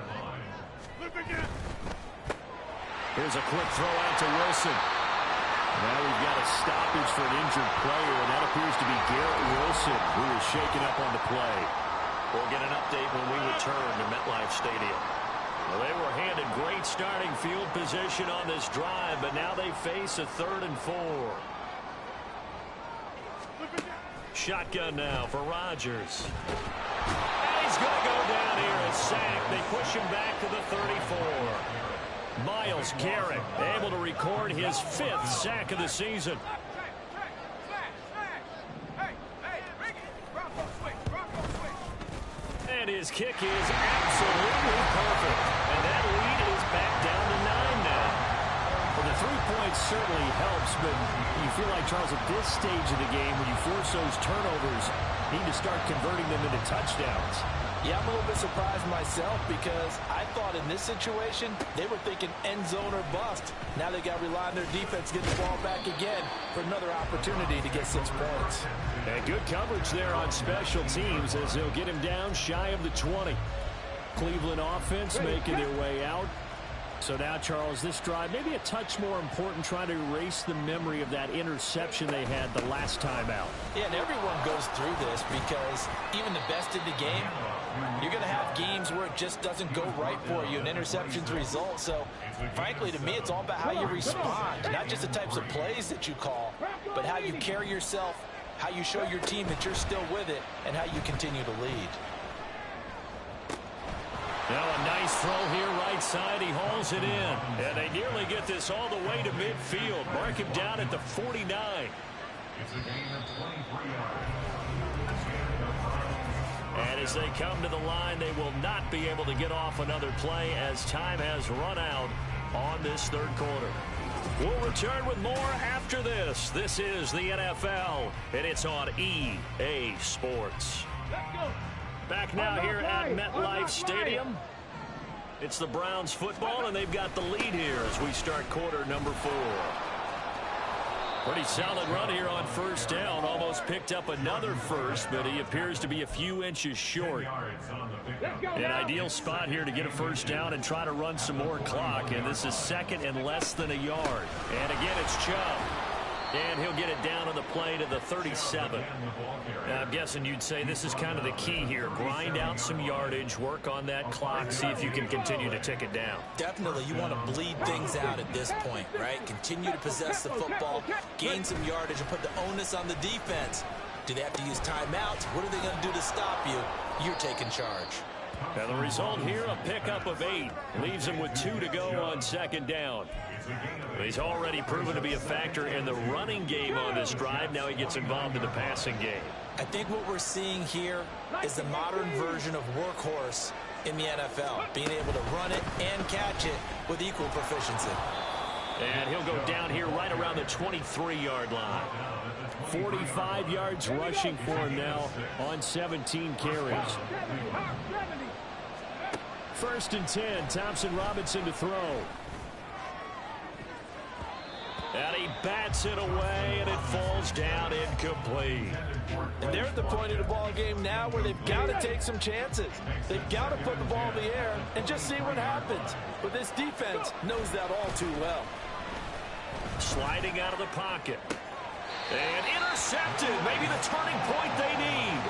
Here's a quick throw out to Wilson. Now we've got a stoppage for an injured player, and that appears to be Garrett Wilson, who is shaken up on the play. We'll get an update when we return to MetLife Stadium. Well, they were handed great starting field position on this drive, but now they face a 3rd and 4. Shotgun now for Rodgers. And he's going to go down here and sack. They push him back to the 34. Myles Garrett able to record his 5th sack of the season. And his kick is absolutely perfect. And that lead is back down to 9 now. Well, the 3 points certainly helps, but you feel like, Charles, at this stage of the game, when you force those turnovers, you need to start converting them into touchdowns. Yeah, I'm a little bit surprised myself because I thought in this situation they were thinking end zone or bust. Now they got to rely on their defense to get the ball back again for another opportunity to get 6 points. And good coverage there on special teams as they'll get him down shy of the 20. Cleveland offense making their way out. So now, Charles, this drive maybe a touch more important, trying to erase the memory of that interception they had the last time out. Yeah, and everyone goes through this because even the best in the game, you're going to have games where it just doesn't go right for you and interceptions result. So, frankly, to me, it's all about how you respond, not just the types of plays that you call, but how you carry yourself, how you show your team that you're still with it, and how you continue to lead. Now a nice throw here right side. He hauls it in. And they nearly get this all the way to midfield. Mark him down at the 49. It's a gain of 23 yards. And as they come to the line, they will not be able to get off another play as time has run out on this 3rd quarter. We'll return with more after this. This is the NFL, and it's on EA Sports. Back now here at MetLife Stadium. It's the Browns football, and they've got the lead here as we start quarter number 4. Pretty solid run here on 1st down. Almost picked up another first, but he appears to be a few inches short. An ideal spot here to get a 1st down and try to run some more clock, and this is 2nd and less than a yard. And again, it's Chubb. And he'll get it down on the play to the 37. Now, I'm guessing you'd say this is kind of the key here. Grind out some yardage, work on that clock, see if you can continue to tick it down. Definitely, you want to bleed things out at this point, right? Continue to possess the football, gain some yardage, and put the onus on the defense. Do they have to use timeouts? What are they going to do to stop you? You're taking charge. Now the result here, a pickup of 8. Leaves him with 2 to go on 2nd down. He's already proven to be a factor in the running game on this drive. Now he gets involved in the passing game. I think what we're seeing here is the modern version of workhorse in the NFL, being able to run it and catch it with equal proficiency. And he'll go down here right around the 23-yard line. 45 yards rushing for him now on 17 carries. 1st and 10, Thompson Robinson to throw. And he bats it away, and it falls down incomplete. And they're at the point of the ball game now where they've got to take some chances. They've got to put the ball in the air and just see what happens. But this defense knows that all too well. Sliding out of the pocket. And intercepted. Maybe the turning point they need.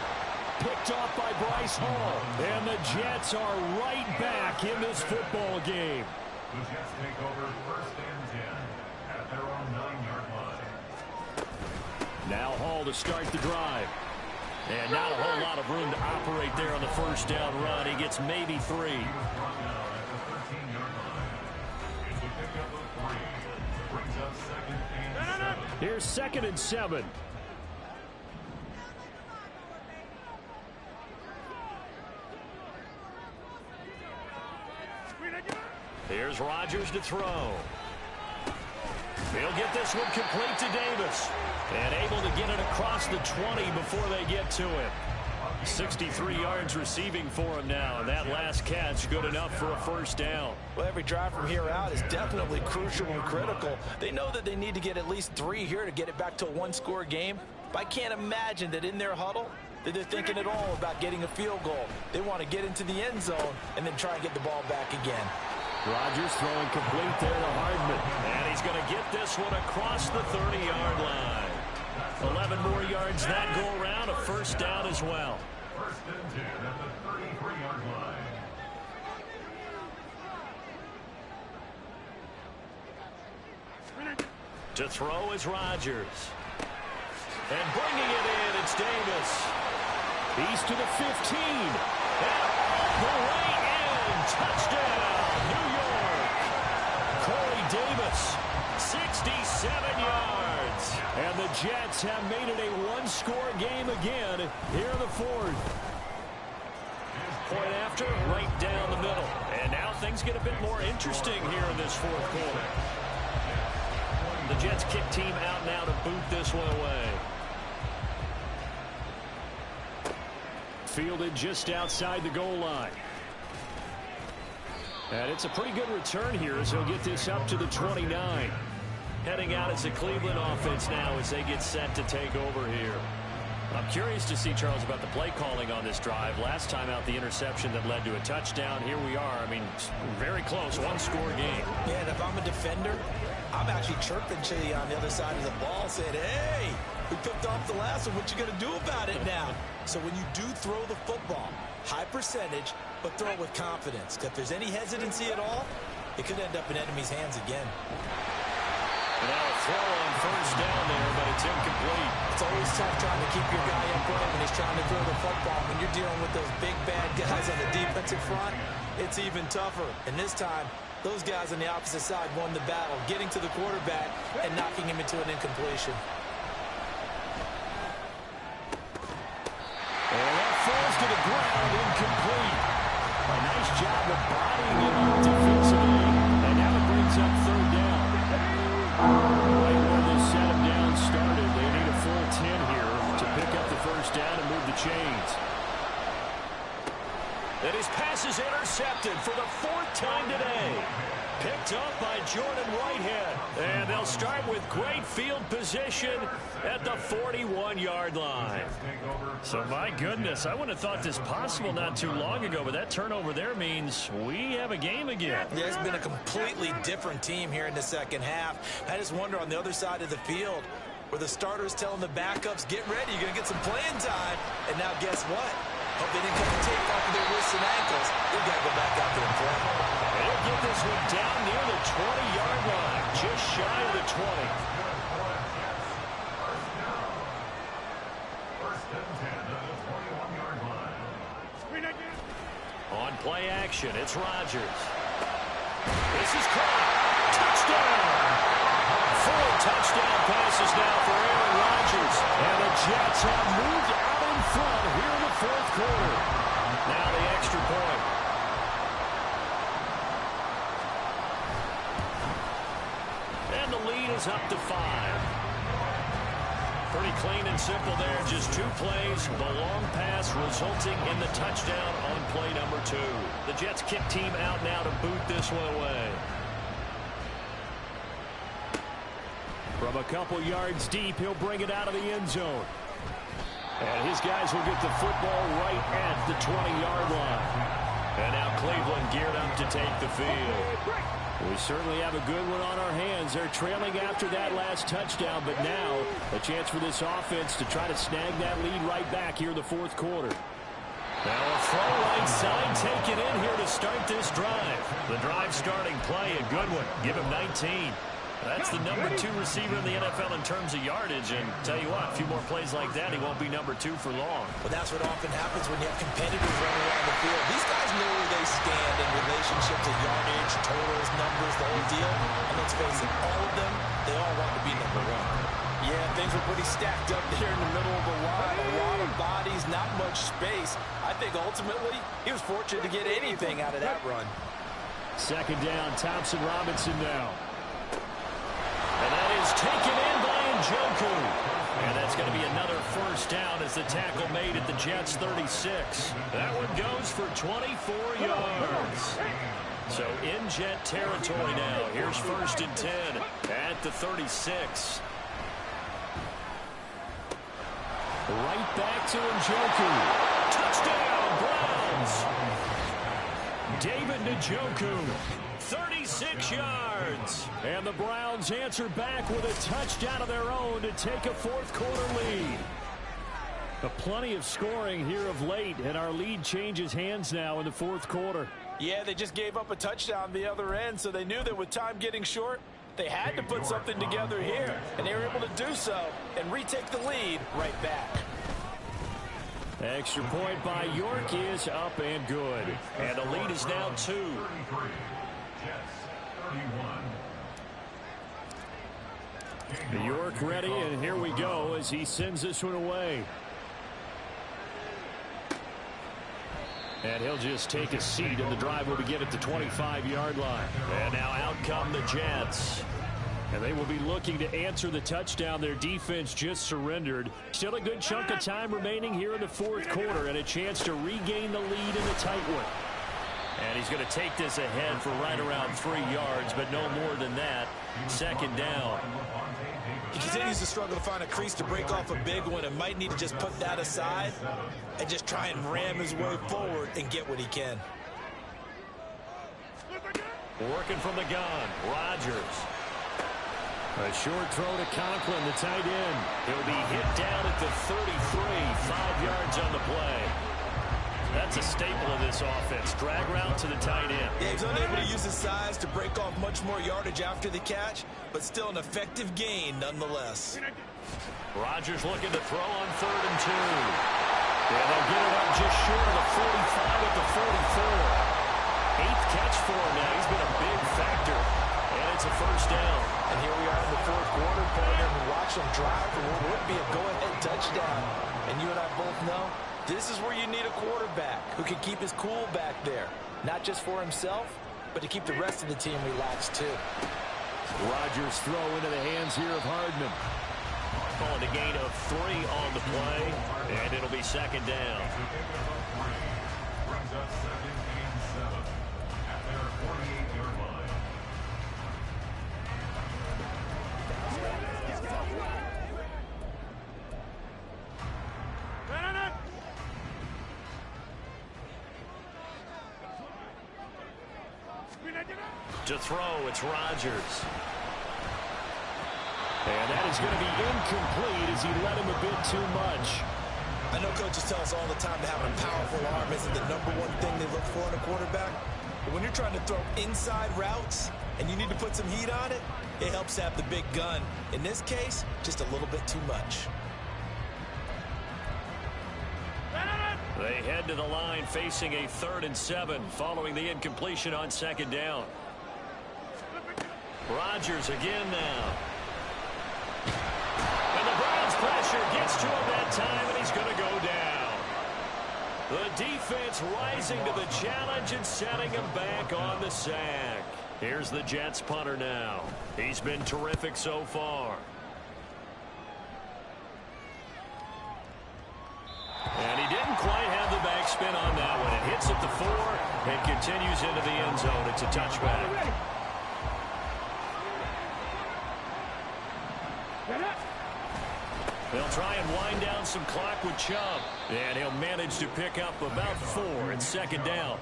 Picked off by Bryce Hall. And the Jets are right back in this football game. The Jets take over 1st and 10 at their own 9-yard line. Now Hall to start the drive. And not a whole lot of room to operate there on the 1st down run. He gets maybe 3. Here's 2nd and 7. Here's Rodgers to throw. He'll get this one complete to Davis. And able to get it across the 20 before they get to him. 63 yards receiving for him now. And that last catch good enough for a first down. Well, every drive from here out is definitely crucial and critical. They know that they need to get at least 3 here to get it back to a one-score game. But I can't imagine that in their huddle that they're thinking at all about getting a field goal. They want to get into the end zone and then try and get the ball back again. Rodgers throwing complete there to Hardman. And he's going to get this one across the 30-yard line. 11 more yards that go around, a first down as well. First and 10 at the 33-yard line. To throw is Rodgers. And bringing it in, it's Davis. He's to the 15. And all the way in. Touchdown, New York. Corey Davis, 67 yards. And the Jets have made it a one-score game again here in the fourth. Point after, right down the middle. And now things get a bit more interesting here in this fourth quarter. The Jets kick team out now to boot this one away. Fielded just outside the goal line. And it's a pretty good return here as he'll get this up to the 29. Heading out as the Cleveland offense now as they get set to take over here. I'm curious to see, Charles, about the play calling on this drive. Last time out, the interception that led to a touchdown. Here we are. I mean, very close, one-score game. Yeah, and if I'm a defender, I'm actually chirping to you on the other side of the ball, saying, hey, we picked off the last one. What you going to do about it now? So when you do throw the football, high percentage, but throw it with confidence. Because if there's any hesitancy at all, it could end up in enemy's hands again. Now a throw on first down there, but it's incomplete. It's always tough trying to keep your guy upright when he's trying to throw the football. When you're dealing with those big, bad guys on the defensive front, it's even tougher. And this time, those guys on the opposite side won the battle, getting to the quarterback and knocking him into an incompletion. And that falls to the ground, incomplete. A nice job of bodying him up defensively. And now it brings up third down. Right where this set him down started, they need a full 10 here to pick up the first down and move the chains. And his pass is intercepted for the 4th time today. Picked up by Jordan Whitehead. And they'll start with great field position at the 41-yard line. So, my goodness, I wouldn't have thought this possible not too long ago, but that turnover there means we have a game again. Yeah, it's been a completely different team here in the second half. I just wonder on the other side of the field where the starters telling the backups, get ready, you're going to get some playing time. And now guess what? Hope they didn't cut the tape off of their wrists and ankles. They've got to go back out there and play. They'll get this one down near the 20-yard line, just shy of the 20. First and 10 at the 21-yard line. On play action, it's Rodgers. This is caught. Touchdown! 4 touchdown passes now for Aaron Rodgers. And the Jets have moved out in front here in the fourth quarter. Now the extra point. And the lead is up to 5. Pretty clean and simple there. Just 2 plays. The long pass resulting in the touchdown on play number 2. The Jets kick team out now to boot this one away. From a couple yards deep, he'll bring it out of the end zone. And his guys will get the football right at the 20-yard line. And now Cleveland geared up to take the field. We certainly have a good one on our hands. They're trailing after that last touchdown, but now a chance for this offense to try to snag that lead right back here in the fourth quarter. Now a throw right side taken in here to start this drive. The drive starting play, a good one. Give him 19. That's the number 2 receiver in the NFL in terms of yardage. And tell you what, a few more plays like that, he won't be number 2 for long. Well, that's what often happens when you have competitors running around the field. These guys know where they stand in relationship to yardage, totals, numbers, the whole deal. And let's face it, all of them, they all want to be number 1. Yeah, things were pretty stacked up there in the middle of the line. A lot of bodies, not much space. I think ultimately he was fortunate to get anything out of that run. Second down, Thompson Robinson now. And that is taken in by Njoku. And that's going to be another first down as the tackle made at the Jets' 36. That one goes for 24 yards. So in Jet territory now. Here's 1st and 10 at the 36. Right back to Njoku. Touchdown, Browns. David Njoku, 36 yards. And the Browns answer back with a touchdown of their own to take a fourth-quarter lead. Plenty of scoring here of late, and our lead changes hands now in the fourth quarter. Yeah, they just gave up a touchdown the other end, so they knew that with time getting short, they had to put something together here, and they were able to do so and retake the lead right back. Extra point by York is up and good. And the lead is now 2. York ready, and here we go as he sends this one away. And he'll just take a seat, and the drive will begin at the 25-yard line. And now out come the Jets. And they will be looking to answer the touchdown their defense just surrendered. Still a good chunk of time remaining here in the fourth quarter, and a chance to regain the lead in the tight one. And he's going to take this ahead for right around 3 yards, but no more than that. Second down. He continues to struggle to find a crease to break off a big one and might need to just put that aside and just try and ram his way forward and get what he can. Working from the gun, Rodgers. A short throw to Conklin, the tight end. He'll be hit down at the 33, 5 yards on the play. That's a staple of this offense. Drag route to the tight end. Yeah, he's unable to use his size to break off much more yardage after the catch, but still an effective gain nonetheless. Rodgers looking to throw on 3rd and 2. And they'll get it up just short of the 45 at the 44. 8th catch for him now. He's been a big factor. And it's a first down. And here we are in the fourth quarter, partner, and watch them drive for what would be a go-ahead touchdown. And you and I both know this is where you need a quarterback who can keep his cool back there. Not just for himself, but to keep the rest of the team relaxed too. Rodgers throw into the hands here of Hardman. Calling a gain of 3 on the play, and it'll be second down. Brings up 2nd and 7 at their 48-yard line. To throw, it's Rodgers. And that is going to be incomplete as he let him a bit too much. I know coaches tell us all the time that having a powerful arm isn't the #1 thing they look for in a quarterback. But when you're trying to throw inside routes and you need to put some heat on it, it helps have the big gun. In this case, just a little bit too much. They head to the line facing a 3rd and 7 following the incompletion on 2nd down. Rodgers again now. And the Browns pressure gets to him that time, and he's going to go down. The defense rising to the challenge and setting him back on the sack. Here's the Jets punter now. He's been terrific so far. And he didn't quite have the backspin on that one. It hits at the 4 and continues into the end zone. It's a touchback. They'll try and wind down some clock with Chubb. And he'll manage to pick up about 4 at 2nd down.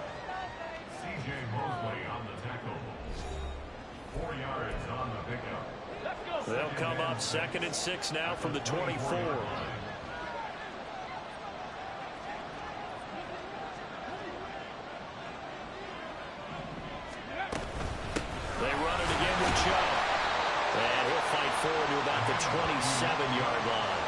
C.J. Mosley on the tackle. 4 yards on the pickup. They'll come up 2nd and 6 now from the 24. They run it again with Chubb. And he'll fight forward to about the 27-yard line.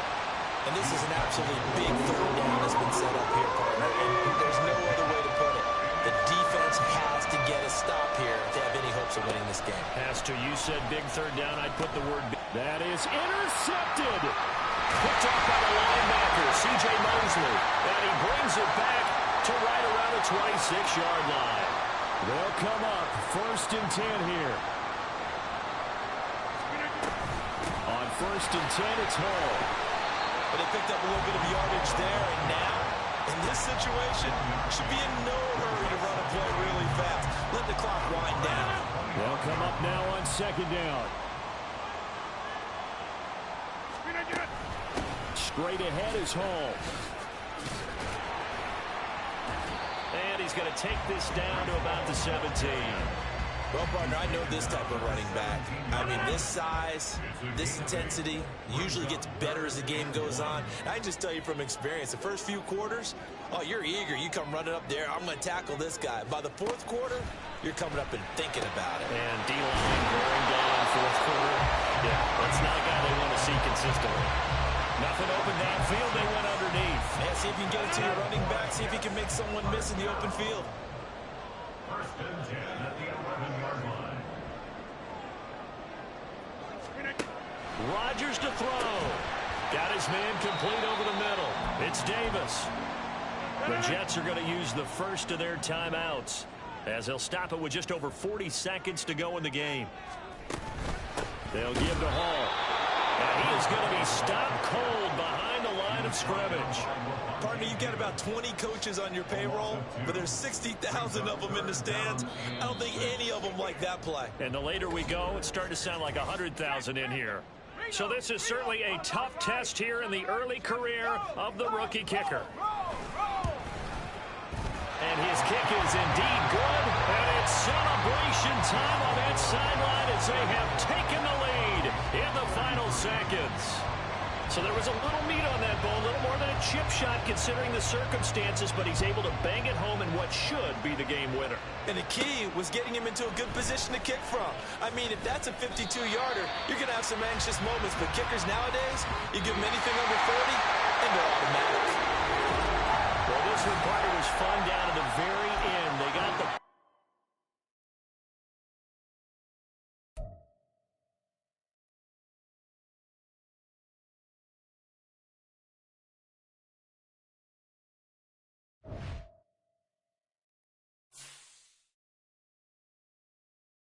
And this is an absolutely big 3rd down that's been set up here, partner. And there's no other way to put it. The defense has to get a stop here if they have any hopes of winning this game. As to you said big 3rd down, I'd put the word big. That is intercepted. Picked off by the linebacker, C.J. Mosley. And he brings it back to right around the 26-yard line. They'll come up 1st and 10 here. On 1st and 10, it's Hall. But they picked up a little bit of yardage there, and now, in this situation, should be in no hurry to run a play really fast. Let the clock wind down. They'll come up now on 2nd down. Straight ahead is Hall. And he's going to take this down to about the 17. Well, partner, I know this type of running back. I mean, this size, this intensity usually gets better as the game goes on. I can just tell you from experience, the first few quarters, oh, you're eager. You come running up there, I'm going to tackle this guy. By the 4th quarter, you're coming up and thinking about it. And D-line wearing down 4th quarter. Yeah, that's not a guy they want to see consistently. Nothing open downfield, they went underneath. Yeah, see if you can get it to your running back, see if you can make someone miss in the open field. 1st and 10 at the 11-yard line. Rodgers to throw. Got his man complete over the middle. It's Davis. The Jets are going to use the first of their timeouts, as they'll stop it with just over 40 seconds to go in the game. They'll give to Hall. And he is going to be stopped cold behind the line of scrimmage. Partner, you've got about 20 coaches on your payroll, but there's 60,000 of them in the stands. I don't think any of them like that play. And the later we go, it's starting to sound like 100,000 in here. So this is certainly a tough test here in the early career of the rookie kicker. And his kick is indeed good. And it's celebration time on that sideline as they have taken the lead in the final seconds. So there was a little meat on that ball, a little more than a chip shot considering the circumstances, but he's able to bang it home in what should be the game winner. And the key was getting him into a good position to kick from. I mean, if that's a 52-yarder, you're going to have some anxious moments, but kickers nowadays, you give them anything under 30, and they're automatic. Well, this one, partner, was fun.